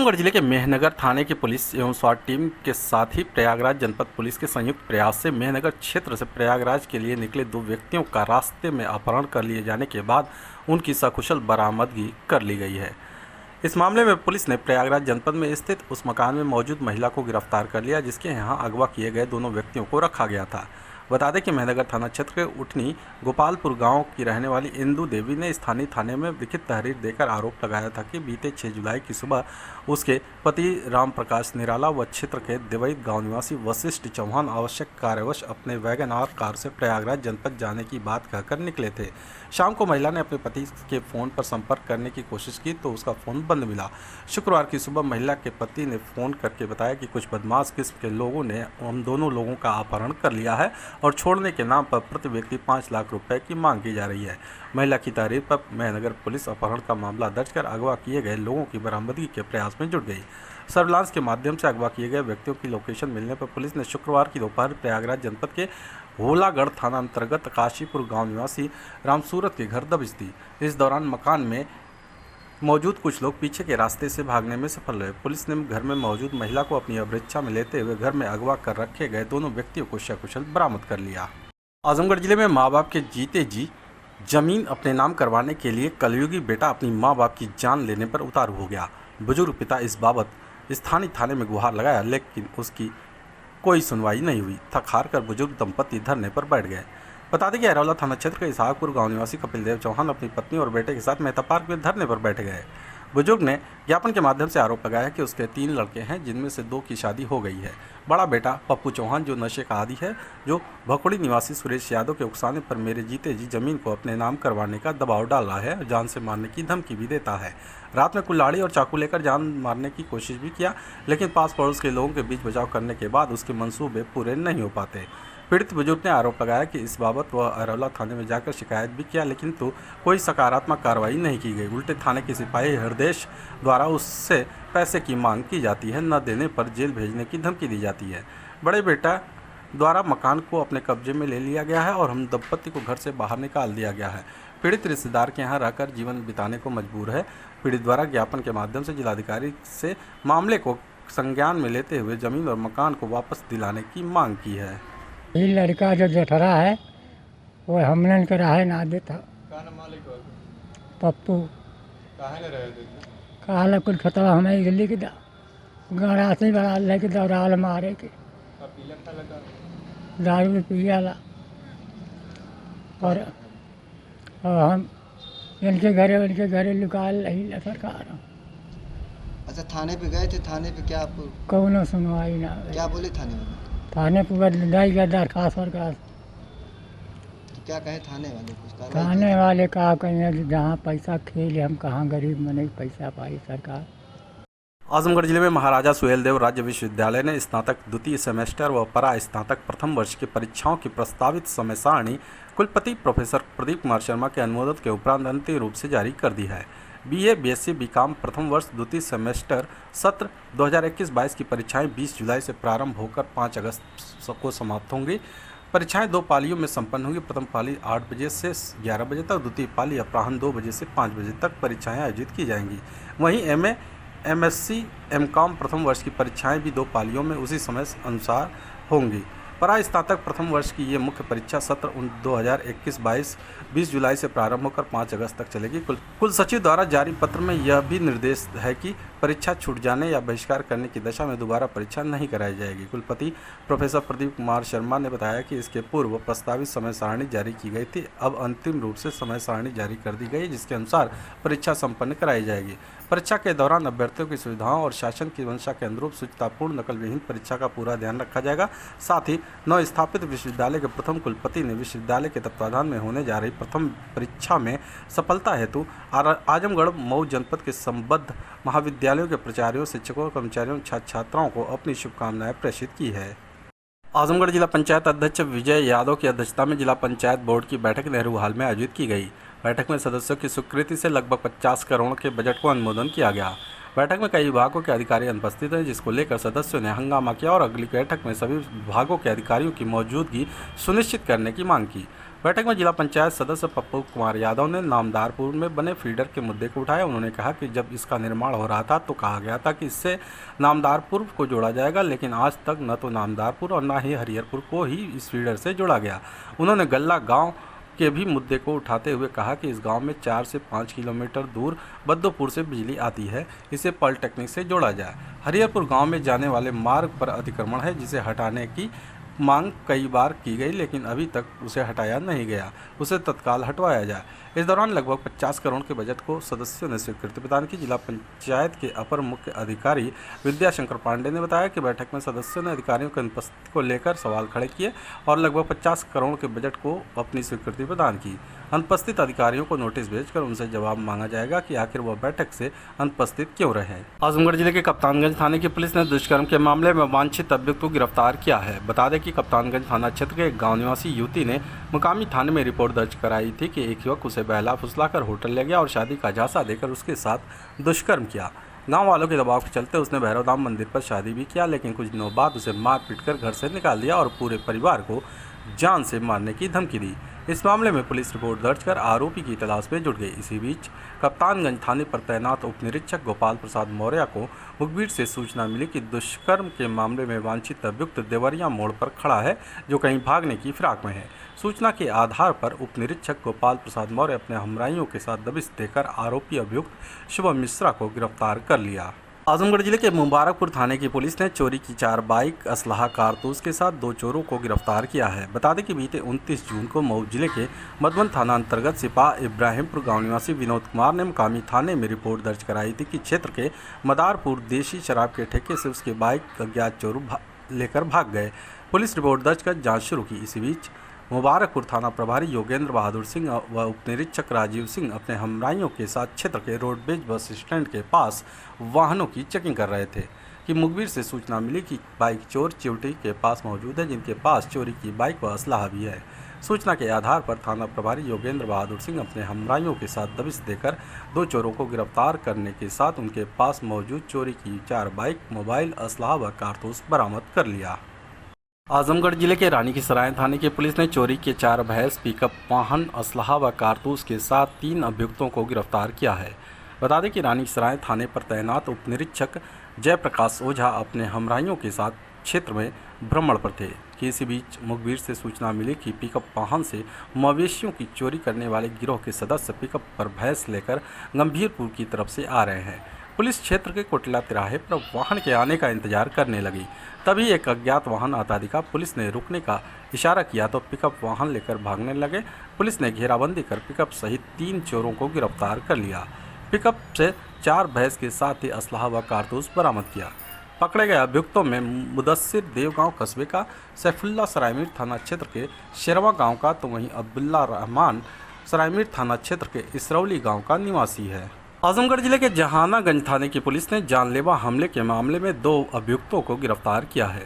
आजमगढ़ जिले के मेहनगर थाने की पुलिस एवं स्वाट टीम के साथ ही प्रयागराज जनपद पुलिस के संयुक्त प्रयास से मेहनगर क्षेत्र से प्रयागराज के लिए निकले 2 व्यक्तियों का रास्ते में अपहरण कर लिए जाने के बाद उनकी सकुशल बरामदगी कर ली गई है। इस मामले में पुलिस ने प्रयागराज जनपद में स्थित उस मकान में मौजूद महिला को गिरफ्तार कर लिया, जिसके यहाँ अगवा किए गए दोनों व्यक्तियों को रखा गया था। बता दें कि मेहनगर थाना क्षेत्र के उठनी गोपालपुर गांव की रहने वाली इंदु देवी ने स्थानीय थाने में लिखित तहरीर देकर आरोप लगाया था कि बीते 6 जुलाई की सुबह उसके पति राम प्रकाश निराला व क्षेत्र के देवईत गांव निवासी वशिष्ठ चौहान आवश्यक कार्यवश अपने वैगन आर कार से प्रयागराज जनपद जाने की बात कहकर निकले थे। शाम को महिला ने अपने पति के फ़ोन पर संपर्क करने की कोशिश की तो उसका फ़ोन बंद मिला। शुक्रवार की सुबह महिला के पति ने फ़ोन करके बताया कि कुछ बदमाश किस्म के लोगों ने हम दोनों लोगों का अपहरण कर लिया है और छोड़ने के नाम पर प्रति व्यक्ति 5 लाख रुपए की मांग की जा रही है। महिला की तारीफ पर मेहनगर पुलिस अपहरण का मामला दर्ज कर अगवा किए गए लोगों की बरामदगी के प्रयास में जुट गई। सर्विलांस के माध्यम से अगवा किए गए व्यक्तियों की लोकेशन मिलने पर पुलिस ने शुक्रवार की दोपहर प्रयागराज जनपद के होलागढ़ थाना अंतर्गत काशीपुर गांव निवासी रामसूरत के घर दबिश दी। इस दौरान मकान में मौजूद कुछ लोग पीछे के रास्ते से भागने में सफल रहे। पुलिस ने घर में मौजूद महिला को अपनी अवरक्षा में लेते हुए घर में अगवा कर रखे गए दोनों व्यक्तियों को सकुशल बरामद कर लिया। आजमगढ़ जिले में माँ बाप के जीते जी जमीन अपने नाम करवाने के लिए कलयुगी बेटा अपनी माँ बाप की जान लेने पर उतारू हो गया। बुजुर्ग पिता इस बाबत स्थानीय थाने में गुहार लगाया, लेकिन उसकी कोई सुनवाई नहीं हुई। थक हार कर बुजुर्ग दंपति धरने पर बैठ गए। बता दें कि अरौला थाना क्षेत्र के इसहाकपुर गांव निवासी कपिल देव चौहान अपनी पत्नी और बेटे के साथ मेहता पार्क में धरने पर बैठ गए। बुजुर्ग ने ज्ञापन के माध्यम से आरोप लगाया कि उसके 3 लड़के हैं, जिनमें से 2 की शादी हो गई है। बड़ा बेटा पप्पू चौहान जो नशे का आदी है, जो भकुड़ी निवासी सुरेश यादव के उकसाने पर मेरे जीते जी जमीन को अपने नाम करवाने का दबाव डाल रहा है, जान से मारने की धमकी भी देता है। रात में कुल्हाड़ी और चाकू लेकर जान मारने की कोशिश भी किया, लेकिन पास पड़ोस के लोगों के बीच बचाव करने के बाद उसके मंसूबे पूरे नहीं हो पाते। पीड़ित बुजुर्ग ने आरोप लगाया कि इस बाबत वह अरौला थाने में जाकर शिकायत भी किया, लेकिन तो कोई सकारात्मक कार्रवाई नहीं की गई। उल्टे थाने के सिपाही हृदेश द्वारा उससे पैसे की मांग की जाती है, न देने पर जेल भेजने की धमकी दी जाती है। बड़े बेटा द्वारा मकान को अपने कब्जे में ले लिया गया है और हम दंपति को घर से बाहर निकाल दिया गया है। पीड़ित रिश्तेदार के यहाँ रहकर जीवन बिताने को मजबूर है। पीड़ित द्वारा ज्ञापन के माध्यम से जिलाधिकारी से मामले को संज्ञान में लेते हुए जमीन और मकान को वापस दिलाने की मांग की है। ये लड़का जो जठरा है वो हमने करा है ना देता पप्पू कहा कुल खतरा हमें दिल्ली के गड़ा से बड़ा लेके दौड़ाल मारे के दारू भी पियाला और हम इनके घरे लुका रही सरकार। अच्छा, थाने पे गए थे? थाने पे क्या आपको कौनो सुनवाई ना? क्या बोले थाने में? थाने पर नहीं गया दरखास्त वरखास्त। तो क्या कहे थाने वाले? कुछ थाने वाले कहा कहीं जहाँ पैसा खेले हम कहाँ गरीब में नहीं पैसा पाई सरकार। आजमगढ़ जिले में महाराजा सुहेलदेव राज्य विश्वविद्यालय ने स्नातक द्वितीय सेमेस्टर व परा स्नातक प्रथम वर्ष की परीक्षाओं की प्रस्तावित समय सारणी कुलपति प्रोफेसर प्रदीप कुमार शर्मा के अनुमोदन के उपरांत अंतिम रूप से जारी कर दी है। BA BSc बीकॉम प्रथम वर्ष द्वितीय सेमेस्टर सत्र 2021-22 की परीक्षाएं 20 जुलाई से प्रारंभ होकर 5 अगस्त को समाप्त होंगी। परीक्षाएं 2 पालियों में संपन्न होंगी। प्रथम पाली 8 बजे से 11 बजे तक, द्वितीय पाली अपराह्न 2 बजे से 5 बजे तक परीक्षाएं आयोजित की जाएंगी। वहीं MA MSc MCOM प्रथम वर्ष की परीक्षाएं भी 2 पालियों में उसी समय अनुसार होंगी। परा स्नातक प्रथम वर्ष की ये मुख्य परीक्षा सत्र 2021-22 20 जुलाई से प्रारंभ होकर 5 अगस्त तक चलेगी। कुल सचिव द्वारा जारी पत्र में यह भी निर्देश है कि परीक्षा छूट जाने या बहिष्कार करने की दशा में दोबारा परीक्षा नहीं कराई जाएगी। कुलपति प्रोफेसर प्रदीप कुमार शर्मा ने बताया कि इसके पूर्व प्रस्तावित समय सारणी जारी की गई थी, अब अंतिम रूप से समय सारणी जारी कर दी गई, जिसके अनुसार परीक्षा संपन्न कराई जाएगी। परीक्षा के दौरान अभ्यर्थियों की सुविधाओं और शासन की मंशा के अनुरूप शुचितापूर्ण नकल विहीन परीक्षा का पूरा ध्यान रखा जाएगा। साथ ही नव स्थापित विश्वविद्यालय के प्रथम कुलपति ने विश्वविद्यालय के तत्वाधान में होने जा रही प्रथम परीक्षा में सफलता हेतु आजमगढ़ मऊ जनपद के संबद्ध महाविद्यालयों के प्राचार्यों, शिक्षकों, कर्मचारियों, छात्र छात्राओं को अपनी शुभकामनाएं प्रेषित की है। आजमगढ़ जिला पंचायत अध्यक्ष विजय यादव की अध्यक्षता में जिला पंचायत बोर्ड की बैठक नेहरू हॉल में आयोजित की गई। बैठक में सदस्यों की स्वीकृति से लगभग 50 करोड़ के बजट को अनुमोदन किया गया। बैठक में कई विभागों के अधिकारी अनुपस्थित हैं, जिसको लेकर सदस्यों ने हंगामा किया और अगली बैठक में सभी विभागों के अधिकारियों की मौजूदगी सुनिश्चित करने की मांग की। बैठक में जिला पंचायत सदस्य पप्पू कुमार यादव ने नामदारपुर में बने फीडर के मुद्दे को उठाया। उन्होंने कहा कि जब इसका निर्माण हो रहा था तो कहा गया था कि इससे नामदारपुर को जोड़ा जाएगा, लेकिन आज तक न तो नामदारपुर और न ही हरिहरपुर को ही इस फीडर से जोड़ा गया। उन्होंने गल्ला गांव के भी मुद्दे को उठाते हुए कहा कि इस गांव में 4 से 5 किलोमीटर दूर बद्दोपुर से बिजली आती है, इसे पॉलिटेक्निक से जोड़ा जाए। हरिहरपुर गांव में जाने वाले मार्ग पर अतिक्रमण है, जिसे हटाने की मांग कई बार की गई, लेकिन अभी तक उसे हटाया नहीं गया, उसे तत्काल हटवाया जाए। इस दौरान लगभग 50 करोड़ के बजट को सदस्यों ने स्वीकृति प्रदान की। जिला पंचायत के अपर मुख्य अधिकारी विद्याशंकर पांडे ने बताया कि बैठक में सदस्यों ने अधिकारियों की अनुपस्थिति को लेकर सवाल खड़े किए और लगभग 50 करोड़ के बजट को अपनी स्वीकृति प्रदान की। अनुपस्थित अधिकारियों को नोटिस भेजकर उनसे जवाब मांगा जाएगा कि आखिर वह बैठक से अनुपस्थित क्यों रहे। आजमगढ़ जिले के कप्तानगंज थाने की पुलिस ने दुष्कर्म के मामले में वांछित अभियुक्त को गिरफ्तार किया है। बता दें कि कप्तानगंज थाना क्षेत्र के एक गाँव निवासी युवती ने मुकामी थाने में रिपोर्ट दर्ज कराई थी कि एक युवक उसे बहला फुसलाकर होटल ले गया और शादी का झांसा देकर उसके साथ दुष्कर्म किया। गांव वालों के दबाव के चलते उसने भैरवधाम मंदिर पर शादी भी किया, लेकिन कुछ दिनों बाद उसे मार पीट कर घर से निकाल दिया और पूरे परिवार को जान से मारने की धमकी दी। इस मामले में पुलिस रिपोर्ट दर्ज कर आरोपी की तलाश में जुट गई। इसी बीच कप्तानगंज थाने पर तैनात उप निरीक्षक गोपाल प्रसाद मौर्य को मुखबिर से सूचना मिली कि दुष्कर्म के मामले में वांछित अभियुक्त देवरिया मोड़ पर खड़ा है, जो कहीं भागने की फिराक में है। सूचना के आधार पर उप निरीक्षक गोपाल प्रसाद मौर्य अपने हमराइयों के साथ दबिश देकर आरोपी अभियुक्त शुभम मिश्रा को गिरफ्तार कर लिया। आजमगढ़ जिले के मुबारकपुर थाने की पुलिस ने चोरी की 4 बाइक, असलाहा, कारतूस के साथ 2 चोरों को गिरफ्तार किया है। बता दें कि बीते 29 जून को मऊ जिले के मधुबन थाना अंतर्गत सिपाह इब्राहिमपुर गांव निवासी विनोद कुमार ने मुकामी थाने में रिपोर्ट दर्ज कराई थी कि क्षेत्र के मदारपुर देशी शराब के ठेके से उसके बाइक अज्ञात चोर लेकर भाग गए। पुलिस रिपोर्ट दर्ज कर जाँच शुरू की। इसी बीच मुबारकपुर थाना प्रभारी योगेंद्र बहादुर सिंह व उपनिरीक्षक राजीव सिंह अपने हमराइयों के साथ क्षेत्र के रोडवेज बस स्टैंड के पास वाहनों की चेकिंग कर रहे थे कि मुखबिर से सूचना मिली कि बाइक चोर चिवटी के पास मौजूद है, जिनके पास चोरी की बाइक व असलाहा भी है। सूचना के आधार पर थाना प्रभारी योगेंद्र बहादुर सिंह अपने हमराइयों के साथ दबिश देकर 2 चोरों को गिरफ्तार करने के साथ उनके पास मौजूद चोरी की 4 बाइक, मोबाइल, असलाहा व कारतूस बरामद कर लिया। आजमगढ़ जिले के रानी की सराय थाने की पुलिस ने चोरी के 4 भैंस, पिकअप वाहन, असलाहा व कारतूस के साथ 3 अभियुक्तों को गिरफ्तार किया है। बता दें कि रानी की सराय थाने पर तैनात उप निरीक्षक जयप्रकाश ओझा अपने हमराइयों के साथ क्षेत्र में भ्रमण पर थे कि इसी बीच मुखबिर से सूचना मिली कि पिकअप वाहन से मवेशियों की चोरी करने वाले गिरोह के सदस्य पिकअप पर भैंस लेकर गंभीरपुर की तरफ से आ रहे हैं। पुलिस क्षेत्र के कोटला तिराहे पर वाहन के आने का इंतजार करने लगी। तभी एक अज्ञात वाहन आता दिखा। पुलिस ने रुकने का इशारा किया तो पिकअप वाहन लेकर भागने लगे। पुलिस ने घेराबंदी कर पिकअप सहित 3 चोरों को गिरफ्तार कर लिया। पिकअप से 4 भैंस के साथ ही असलाहा व कारतूस बरामद किया। पकड़े गए अभियुक्तों में मुदस्सिर देवगांव कस्बे का, सैफुल्ला सरायमीर थाना क्षेत्र के शेरवा गाँव का, तो वहीं अब्दुल्ला रहमान सरायमीर थाना क्षेत्र के इसरौली गाँव का निवासी है। आजमगढ़ जिले के जहानागंज थाने की पुलिस ने जानलेवा हमले के मामले में 2 अभियुक्तों को गिरफ्तार किया है।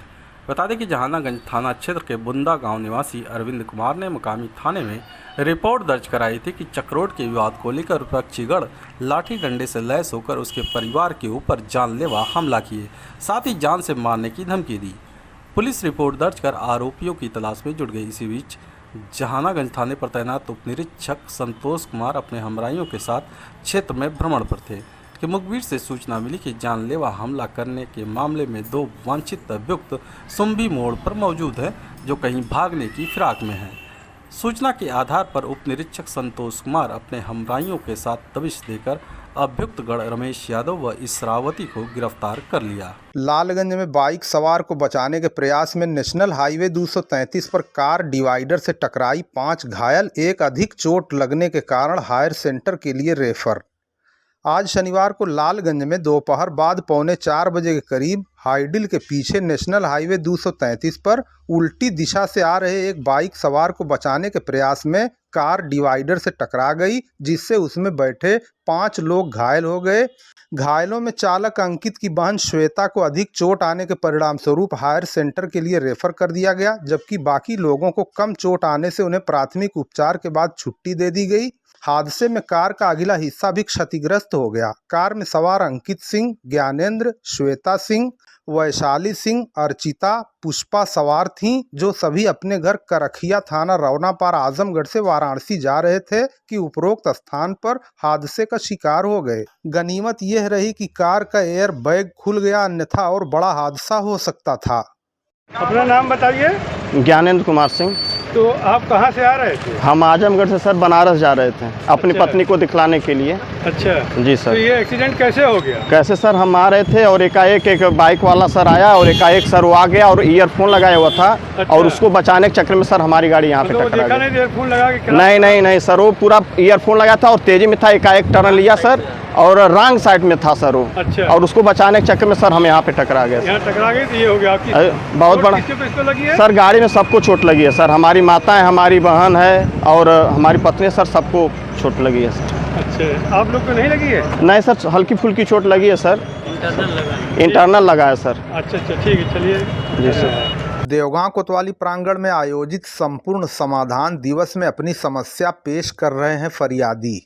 बता दें कि जहानागंज थाना क्षेत्र के बुंदा गांव निवासी अरविंद कुमार ने मुकामी थाने में रिपोर्ट दर्ज कराई थी कि चक्रोड के विवाद को लेकर विपक्षीगढ़ लाठी डंडे से लैस होकर उसके परिवार के ऊपर जानलेवा हमला किए, साथ ही जान से मारने की धमकी दी। पुलिस रिपोर्ट दर्ज कर आरोपियों की तलाश में जुट गई। इसी बीच जहानागंज थाने पर तैनात उप निरीक्षक संतोष कुमार अपने हमराइयों के साथ क्षेत्र में भ्रमण पर थे कि मुखबिर से सूचना मिली कि जानलेवा हमला करने के मामले में 2 वांछित अभियुक्त सुम्बी मोड़ पर मौजूद हैं, जो कहीं भागने की फिराक में हैं। सूचना के आधार पर उप निरीक्षक संतोष कुमार अपने हमराइयों के साथ दबिश देकर अभियुक्त गढ़ रमेश यादव व इसरावती को गिरफ्तार कर लिया। लालगंज में बाइक सवार को बचाने के प्रयास में नेशनल हाईवे 233 पर कार डिवाइडर से टकराई, 5 घायल, 1 अधिक चोट लगने के कारण हायर सेंटर के लिए रेफर। आज शनिवार को लालगंज में दोपहर बाद 3:45 बजे के करीब हाइडिल के पीछे नेशनल हाईवे 233 पर उल्टी दिशा से आ रहे एक बाइक सवार को बचाने के प्रयास में कार डिवाइडर से टकरा गई, जिससे उसमें बैठे 5 लोग घायल हो गए। घायलों में चालक अंकित की बहन श्वेता को अधिक चोट आने के परिणाम स्वरूप हायर सेंटर के लिए रेफर कर दिया गया, जबकि बाकी लोगों को कम चोट आने से उन्हें प्राथमिक उपचार के बाद छुट्टी दे दी गई। हादसे में कार का अगला हिस्सा भी क्षतिग्रस्त हो गया। कार में सवार अंकित सिंह, ज्ञानेंद्र, श्वेता सिंह, वैशाली सिंह, अर्चिता, पुष्पा सवार थीं, जो सभी अपने घर करखिया थाना रौनापार आजमगढ़ से वाराणसी जा रहे थे कि उपरोक्त स्थान पर हादसे का शिकार हो गए। गनीमत यह रही कि कार का एयर बैग खुल गया, अन्यथा और बड़ा हादसा हो सकता था। अपना नाम बताइए। ज्ञानेंद्र कुमार सिंह। तो आप कहाँ से आ रहे थे? हम आजमगढ़ से सर बनारस जा रहे थे अपनी अच्छा। पत्नी को दिखलाने के लिए। अच्छा जी तो सर। ये एक्सीडेंट कैसे हो गया? कैसे सर, हम आ रहे थे और एकाएक एक बाइक वाला सर आया और एकाएक सर वो आ गया और ईयरफोन लगाया हुआ था। अच्छा। और उसको बचाने के चक्कर में सर हमारी गाड़ी यहाँ पे मतलब वो टकरा देखा गई। नहीं ईयरफोन लगा के? नहीं सर, वो पूरा ईयरफोन लगाया था और तेजी में था, एकाएक टर्न लिया सर और रॉन्ग साइड में था सर वो। अच्छा। और उसको बचाने के चक्कर में सर हम यहाँ पे टकरा गए। यहाँ टकरा गई तो ये हो गया आपकी? बहुत बड़ा किसको लगी है? सर, गाड़ी में सबको चोट लगी है सर, हमारी माता है, हमारी बहन है और हमारी पत्नी, सर सबको चोट लगी है सर। अच्छा, आप लोग को नहीं लगी है? नहीं सर, हल्की फुल्की चोट लगी है सर, इंटरनल लगा है सर। अच्छा ठीक है, चलिए। जी सर। देवगांव कोतवाली प्रांगण में आयोजित संपूर्ण समाधान दिवस में अपनी समस्या पेश कर रहे हैं फरियादी।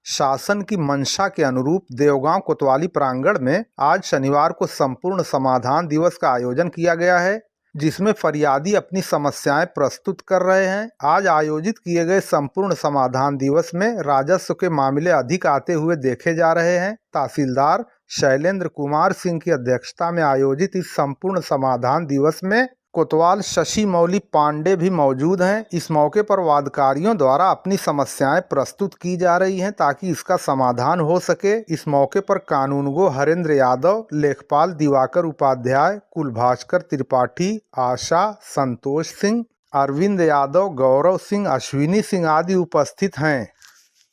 शासन की मंशा के अनुरूप देवगांव कोतवाली प्रांगण में आज शनिवार को संपूर्ण समाधान दिवस का आयोजन किया गया है, जिसमें फरियादी अपनी समस्याएं प्रस्तुत कर रहे हैं। आज आयोजित किए गए संपूर्ण समाधान दिवस में राजस्व के मामले अधिक आते हुए देखे जा रहे हैं। तहसीलदार शैलेंद्र कुमार सिंह की अध्यक्षता में आयोजित इस संपूर्ण समाधान दिवस में कोतवाल शशि मौली पांडे भी मौजूद हैं। इस मौके पर वादकारियों द्वारा अपनी समस्याएं प्रस्तुत की जा रही हैं ताकि इसका समाधान हो सके। इस मौके पर कानूनगो हरेंद्र यादव, लेखपाल दिवाकर उपाध्याय, कुलभास्कर त्रिपाठी, आशा, संतोष सिंह, अरविंद यादव, गौरव सिंह, अश्विनी सिंह आदि उपस्थित हैं।